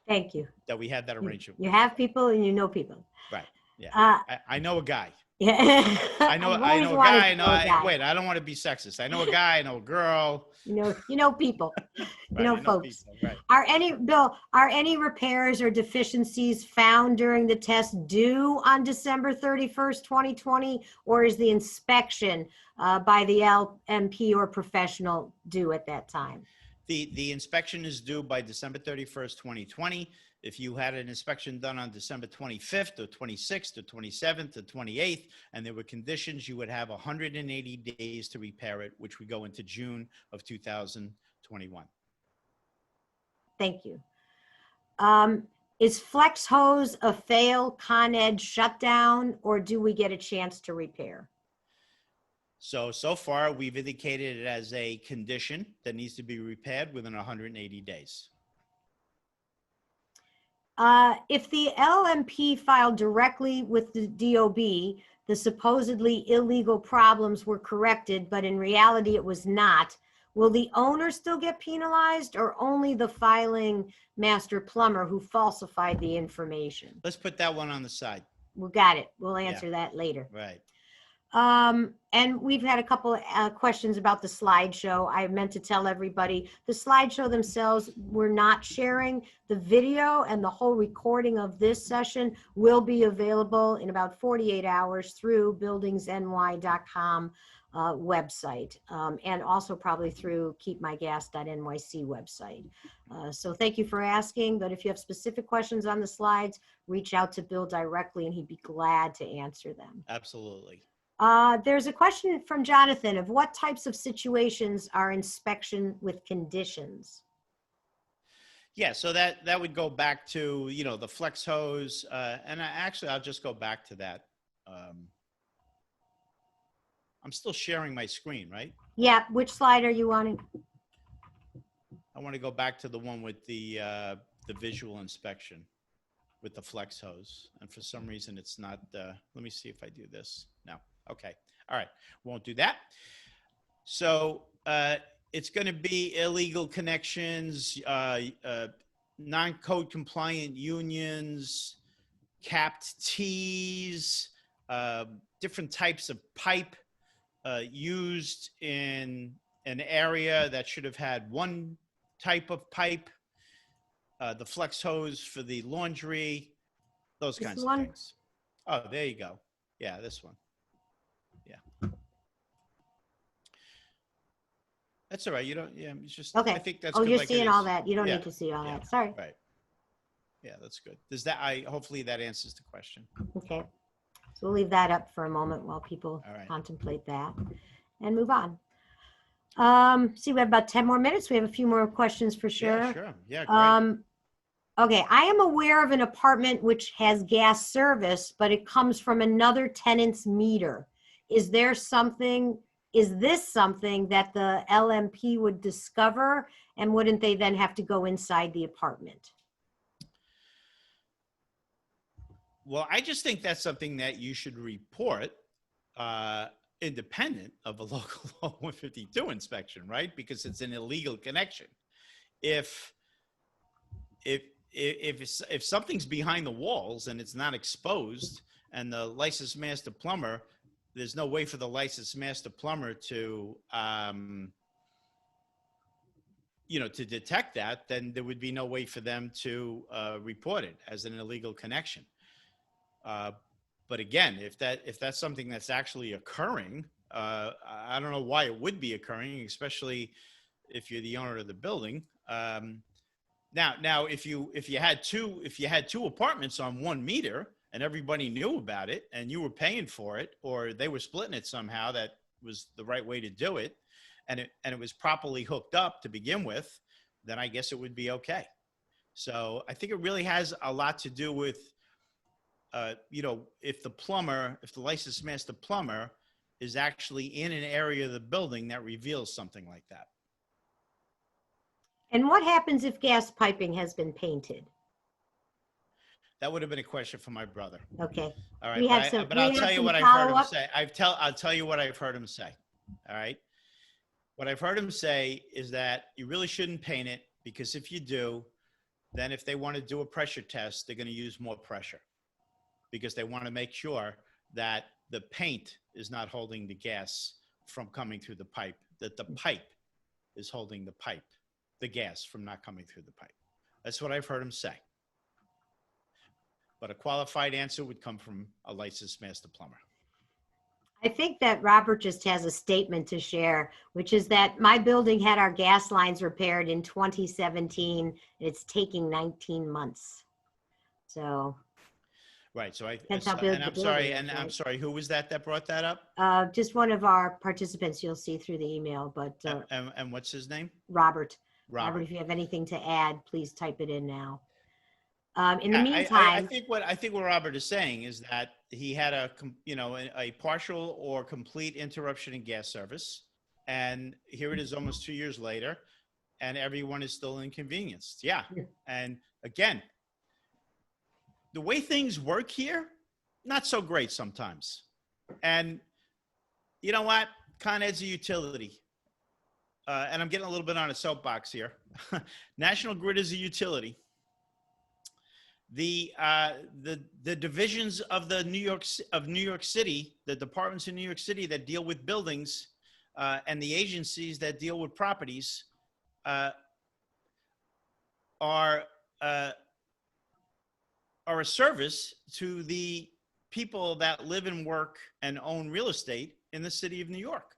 [SPEAKER 1] Thank you.
[SPEAKER 2] That we have that arrangement.
[SPEAKER 1] You have people and you know people.
[SPEAKER 2] Right. Yeah. I know a guy.
[SPEAKER 1] Yeah.
[SPEAKER 2] I know a guy. Wait, I don't want to be sexist. I know a guy, I know a girl.
[SPEAKER 1] You know people.
[SPEAKER 2] Right,
[SPEAKER 1] folks.
[SPEAKER 2] People, right.
[SPEAKER 1] Are any repairs or deficiencies found during the test due on December 31st, 2020, or is the inspection by the LMP or professional due at that time?
[SPEAKER 2] The inspection is due by December 31st, 2020. If you had an inspection done on December 25th or 26th or 27th or 28th, and there were conditions, you would have 180 days to repair it, which would go into June of 2021.
[SPEAKER 1] Thank you. Is Flex Hose a fail Con Ed shutdown, or do we get a chance to repair?
[SPEAKER 2] So far, we've indicated it as a condition that needs to be repaired within 180 days.
[SPEAKER 1] If the LMP filed directly with the DOB, the supposedly illegal problems were corrected, but in reality it was not, will the owner still get penalized, or only the filing master plumber who falsified the information?
[SPEAKER 2] Let's put that one on the side.
[SPEAKER 1] We got it. We'll answer that later.
[SPEAKER 2] Right.
[SPEAKER 1] And we've had a couple of questions about the slideshow. I meant to tell everybody the slideshow themselves, we're not sharing. The video and the whole recording of this session will be available in about 48 hours through buildingsny.com website, and also probably through KeepMyGas.nyc website. So thank you for asking, but if you have specific questions on the slides, reach out to Bill directly and he'd be glad to answer them.
[SPEAKER 2] Absolutely.
[SPEAKER 1] There's a question from Jonathan of what types of situations are inspection with conditions?
[SPEAKER 2] Yeah, so that would go back to, you know, the flex hose. And I'll just go back to that. I'm still sharing my screen, right?
[SPEAKER 1] Yeah, which slide are you wanting?
[SPEAKER 2] I want to go back to the one with the visual inspection with the flex hose. And for some reason, it's not, let me see if I do this. No. Okay. All right. Won't do that. So it's going to be illegal connections, non-code compliant unions, capped tees, different types of pipe used in an area that should have had one type of pipe, the flex hose for the laundry, those kinds of things. Oh, there you go. Yeah, this one. Yeah. That's all right. You don't, yeah, it's just,
[SPEAKER 1] Okay.
[SPEAKER 2] I think that's
[SPEAKER 1] Oh,
[SPEAKER 2] good.
[SPEAKER 1] you're
[SPEAKER 2] like
[SPEAKER 1] seeing all that. You don't
[SPEAKER 2] Yeah.
[SPEAKER 1] need to see all
[SPEAKER 2] Yeah.
[SPEAKER 1] that. Sorry.
[SPEAKER 2] Right. Yeah, that's good. Does that, hopefully that answers the question.
[SPEAKER 1] Okay. So we'll leave that up for a moment while people
[SPEAKER 2] All right.
[SPEAKER 1] contemplate that and move on. See, we have about 10 more minutes. We have a few more questions for sure.
[SPEAKER 2] Yeah, sure. Yeah, great.
[SPEAKER 1] Okay, I am aware of an apartment which has gas service, but it comes from another tenant's meter. Is this something that the LMP would discover, and wouldn't they then have to go inside the apartment?
[SPEAKER 2] Well, I just think that's something that you should report independent of a local law 152 inspection, right? Because it's an illegal connection. If something's behind the walls and it's not exposed, and the licensed master plumber, there's no way for the licensed master plumber to, to detect that, then there would be no way for them to report it as an illegal connection. But again, if that's something that's actually occurring, I don't know why it would be occurring, especially if you're the owner of the building. Now, if you had two apartments on one meter and everybody knew about it and you were paying for it, or they were splitting it somehow, that was the right way to do it, and it was properly hooked up to begin with, then I guess it would be okay. So I think it really has a lot to do with, if the licensed master plumber is actually in an area of the building that reveals something like that.
[SPEAKER 1] And what happens if gas piping has been painted?
[SPEAKER 2] That would have been a question for my brother.
[SPEAKER 1] Okay.
[SPEAKER 2] All right. But I'll tell you what I've heard him say. I'll tell you what I've heard him say. All right. What I've heard him say is that you really shouldn't paint it, because if you do, then if they want to do a pressure test, they're going to use more pressure, because they want to make sure that the paint is not holding the gas from coming through the pipe, that the pipe is holding the gas from not coming through the pipe. That's what I've heard him say. But a qualified answer would come from a licensed master plumber.
[SPEAKER 1] I think that Robert just has a statement to share, which is that my building had our gas lines repaired in 2017, and it's taking 19 months. So.
[SPEAKER 2] Right. So
[SPEAKER 1] I'm sorry.
[SPEAKER 2] I'm sorry. Who was that brought that up?
[SPEAKER 1] Just one of our participants. You'll see through the email. But
[SPEAKER 2] and what's his name?
[SPEAKER 1] Robert.
[SPEAKER 2] Robert.
[SPEAKER 1] If you have anything to add, please type it in now. In the
[SPEAKER 2] I
[SPEAKER 1] meantime,
[SPEAKER 2] think what Robert is saying is that he had a partial or complete interruption in gas service, and here it is almost 2 years later, and everyone is still inconvenienced. Yeah, and again, the way things work here, not so great sometimes. And you know what? Con Ed's a utility. And I'm getting a little bit on a soapbox here. National Grid is a utility. The divisions of New York City, the departments in New York City that deal with buildings, and the agencies that deal with properties, uh, are uh, are a service to the people that live and work and own real estate in the city of New York.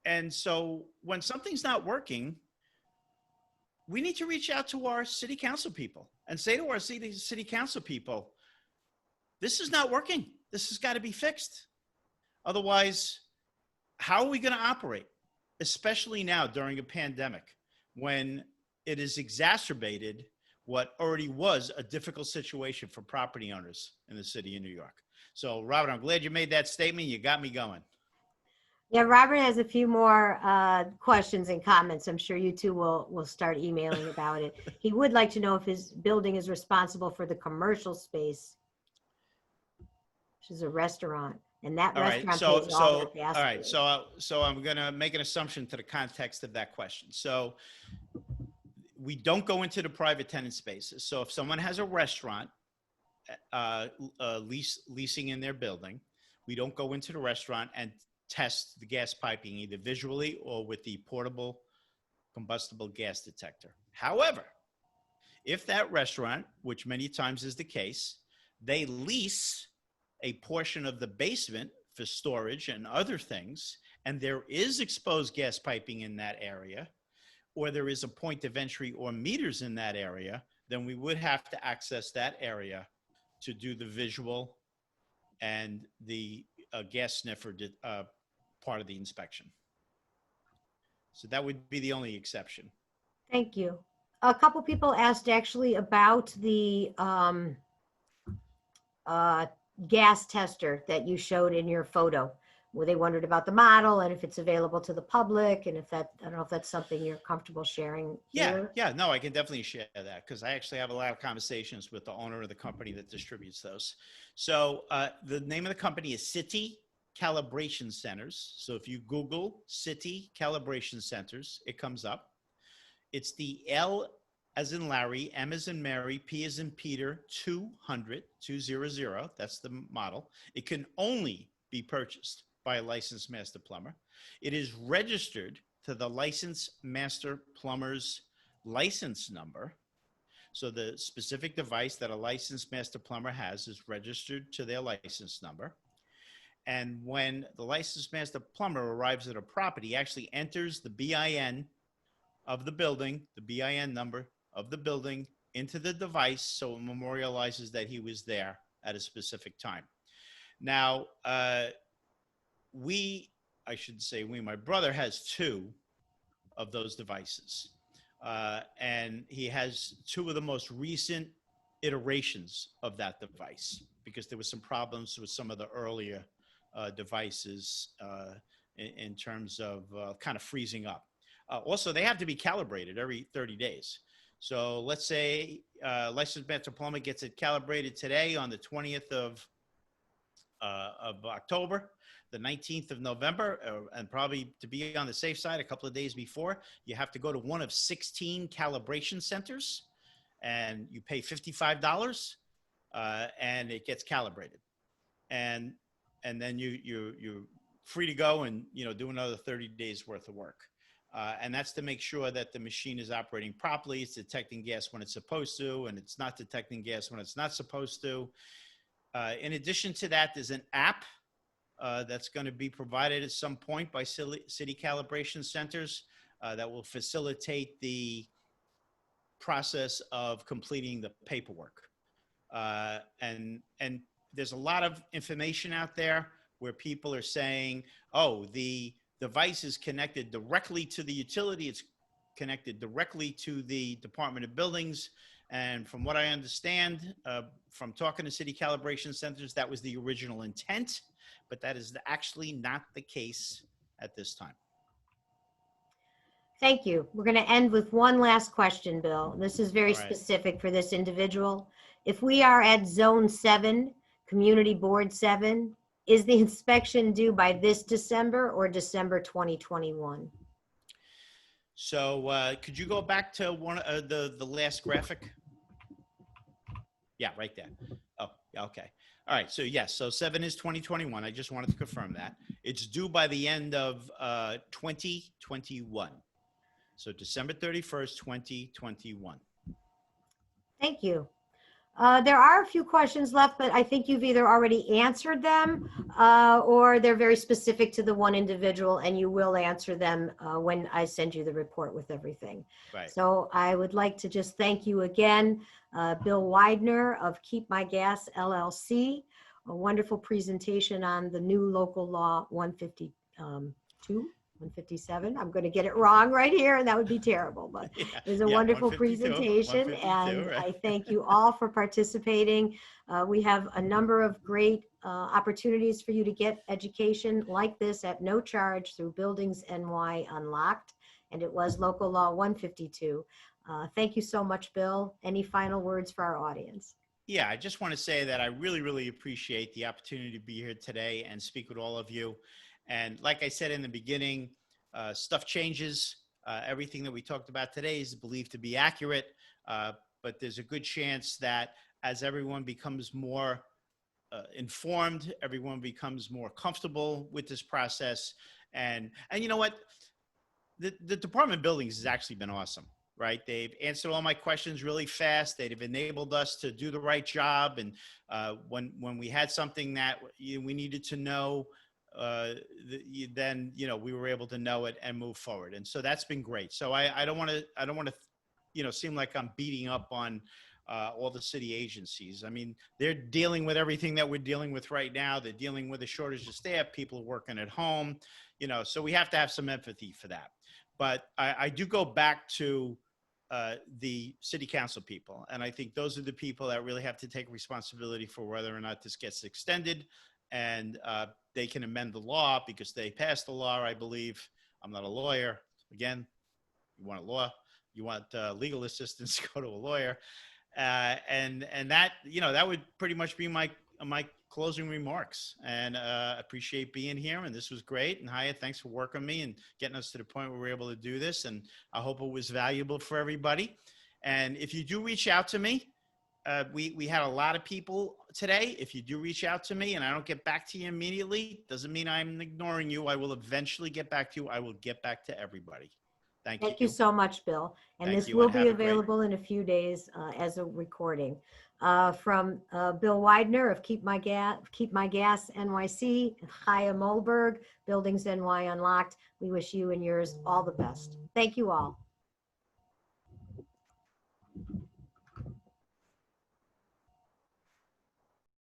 [SPEAKER 2] And so when something's not working, we need to reach out to our city council people and say to our city council people, this is not working. This has got to be fixed. Otherwise, how are we going to operate? Especially now during a pandemic, when it is exacerbated what already was a difficult situation for property owners in the city of New York. So, Robert, I'm glad you made that statement. You got me going.
[SPEAKER 1] yeah, Robert has a few more questions and comments. I'm sure you two will start emailing about it. He would like to know if his building is responsible for the commercial space, which is a restaurant, and that
[SPEAKER 2] All right.
[SPEAKER 1] restaurant
[SPEAKER 2] So,
[SPEAKER 1] pays
[SPEAKER 2] so,
[SPEAKER 1] all their gas
[SPEAKER 2] all right.
[SPEAKER 1] bills.
[SPEAKER 2] So I'm going to make an assumption to the context of that question. So we don't go into the private tenant spaces. So if someone has a restaurant, leasing in their building, we don't go into the restaurant and test the gas piping either visually or with the portable combustible gas detector. However, if that restaurant, which many times is the case, they lease a portion of the basement for storage and other things, and there is exposed gas piping in that area, or there is a point of entry or meters in that area, then we would have to access that area to do the visual and the gas sniffer part of the inspection. So that would be the only exception.
[SPEAKER 1] Thank you. A couple people asked actually about the gas tester that you showed in your photo, where they wondered about the model and if it's available to the public, and if that, I don't know if that's something you're comfortable sharing here.
[SPEAKER 2] Yeah, no, I can definitely share that because I actually have a lot of conversations with the owner of the company that distributes those. So the name of the company is City Calibration Centers. So if you Google City Calibration Centers, it comes up. It's the L as in Larry, M as in Mary, P as in Peter, 200. That's the model. It can only be purchased by a licensed master plumber. It is registered to the licensed master plumber's license number. So the specific device that a licensed master plumber has is registered to their license number. And when the licensed master plumber arrives at a property, he actually enters the BIN of the building, the BIN number of the building into the device, so it memorializes that he was there at a specific time. Now, my brother has two of those devices. And he has two of the most recent iterations of that device because there were some problems with some of the earlier devices in terms of kind of freezing up. Also, they have to be calibrated every 30 days. So let's say licensed master plumber gets it calibrated today on the 20th of October, the 19th of November, and probably to be on the safe side, a couple of days before, you have to go to one of 16 calibration centers, and you pay $55, and it gets calibrated, and then you're free to go and do another 30 days worth of work. And that's to make sure that the machine is operating properly. It's detecting gas when it's supposed to, and it's not detecting gas when it's not supposed to. In addition to that, there's an app that's going to be provided at some point by city calibration centers that will facilitate the process of completing the paperwork. And there's a lot of information out there where people are saying, oh, the device is connected directly to the utility. It's connected directly to the Department of Buildings. And from what I understand, from talking to city calibration centers, that was the original intent, but that is actually not the case at this time.
[SPEAKER 1] Thank you. We're going to end with one last question, Bill. This is very
[SPEAKER 2] All right.
[SPEAKER 1] specific for this individual. If we are at Zone 7, Community Board 7, is the inspection due by this December or December 2021?
[SPEAKER 2] So could you go back to one the last graphic? Yeah, right there. Oh, yeah, okay. All right. So yes, so 7 is 2021. I just wanted to confirm that. It's due by the end of 2021. So December 31st, 2021.
[SPEAKER 1] Thank you. There are a few questions left, but I think you've either already answered them or they're very specific to the one individual, and you will answer them when I send you the report with everything.
[SPEAKER 2] Right.
[SPEAKER 1] So I would like to just thank you again, Bill Widener of KeepMyGas LLC, a wonderful presentation on the new local law 157. I'm going to get it wrong right here, and that would be terrible, but
[SPEAKER 2] Yeah,
[SPEAKER 1] it was a wonderful
[SPEAKER 2] 152,
[SPEAKER 1] presentation,
[SPEAKER 2] 152,
[SPEAKER 1] and
[SPEAKER 2] right.
[SPEAKER 1] I thank you all for participating. We have a number of great opportunities for you to get education like this at no charge through Buildings NYUnlocked, and it was local law 152. Thank you so much, Bill. Any final words for our audience?
[SPEAKER 2] Yeah, I just want to say that I really, really appreciate the opportunity to be here today and speak with all of you. And like I said in the beginning, stuff changes. Everything that we talked about today is believed to be accurate, but there's a good chance that as everyone becomes more informed, everyone becomes more comfortable with this process. And you know what? The Department of Buildings has actually been awesome, right? They've answered all my questions really fast. They've enabled us to do the right job. And when we had something that we needed to know, then we were able to know it and move forward, and so that's been great. So I don't want to seem like I'm beating up on all the city agencies. I mean, they're dealing with everything that we're dealing with right now. They're dealing with a shortage of staff, people are working at home, so we have to have some empathy for that. But I do go back to the city council people, and I think those are the people that really have to take responsibility for whether or not this gets extended, and they can amend the law because they passed the law, I believe. I'm not a lawyer. Again, you want a law, you want legal assistance, go to a lawyer. And that, that would pretty much be my closing remarks. And appreciate being here. And this was great. And Hyatt, thanks for working me and getting us to the point where we're able to do this. And I hope it was valuable for everybody. And if you do reach out to me, we had a lot of people today. If you do reach out to me and I don't get back to you immediately, doesn't mean I'm ignoring you. I will eventually get back to you. I will get back to everybody. Thank you.
[SPEAKER 1] Thank you so much, Bill. And
[SPEAKER 2] Thank
[SPEAKER 1] this
[SPEAKER 2] you,
[SPEAKER 1] will
[SPEAKER 2] and
[SPEAKER 1] be
[SPEAKER 2] have a great-
[SPEAKER 1] available in a few days as a recording. From Bill Widener of KeepMyGas NYC, Chaya Molberg, Buildings NYUnlocked, we wish you and yours all the best. Thank you all.